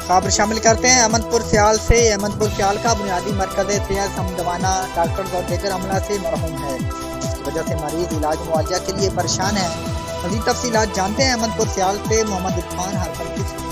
خبر شامل کرتے ہیں احمد پور سیال سے۔ احمد پور سیال کا بنیادی مرکز صحت سمندوانہ ڈاکٹر اور دیگر عملہ سے محروم ہے، جس کی وجہ سے مریض علاج معالجہ کے لیے پریشان ہے۔ مزید تفصیلات جانتے ہیں احمد پور سیال سے محمد عرفان ہر کی۔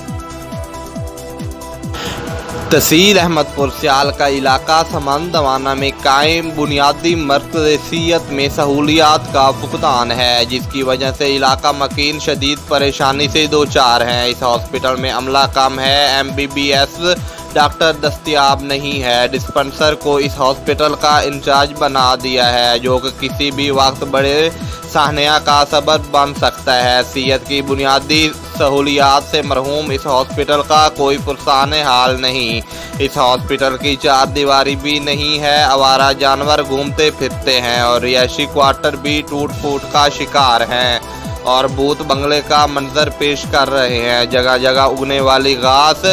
تحصیل احمد پور سیال کا علاقہ سمندوانہ میں قائم بنیادی مرکز صحت میں سہولیات کا فقدان ہے، جس کی وجہ سے علاقہ مکین شدید پریشانی سے دوچار ہیں۔ اس ہاسپٹل میں عملہ کم ہے، MBBS ڈاکٹر دستیاب نہیں ہے۔ ڈسپنسر کو اس ہاسپٹل کا انچارج بنا دیا ہے، جو کہ کسی بھی وقت بڑے سانحہ کا سبب بن سکتا ہے۔ صحت کی بنیادی سہولیات سے محروم اس ہاسپٹل کا کوئی پرسان حال نہیں۔ اس ہاسپٹل کی چار دیواری بھی نہیں ہے، آوارہ جانور گھومتے پھرتے ہیں اور رہائشی کوارٹر بھی ٹوٹ پھوٹ کا شکار ہیں اور بھوت بنگلے کا منظر پیش کر رہے ہیں۔ جگہ جگہ اگنے والی گھاس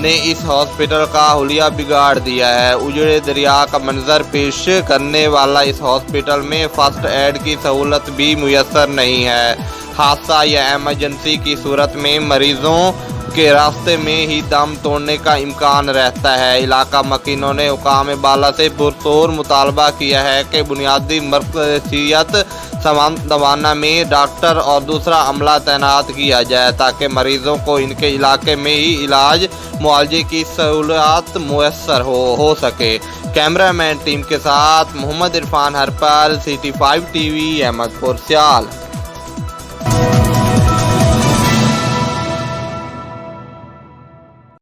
نے اس ہاسپٹل کا حلیہ بگاڑ دیا ہے۔ اجڑے دریا کا منظر پیش کرنے والا اس ہاسپٹل میں فرسٹ ایڈ کی سہولت بھی میسر نہیں ہے۔ حادثہ یا ایمرجنسی کی صورت میں مریضوں کے راستے میں ہی دم توڑنے کا امکان رہتا ہے۔ علاقہ مکینوں نے حکام بالا سے پرزور مطالبہ کیا ہے کہ بنیادی مرکز صحت سمندوانہ میں ڈاکٹر اور دوسرا عملہ تعینات کیا جائے تاکہ مریضوں کو ان کے علاقے میں ہی علاج معالجے کی سہولیات میسر ہو سکے۔ کیمرہ مین ٹیم کے ساتھ محمد عرفان ہر پر CT5 TV احمد پور سیال۔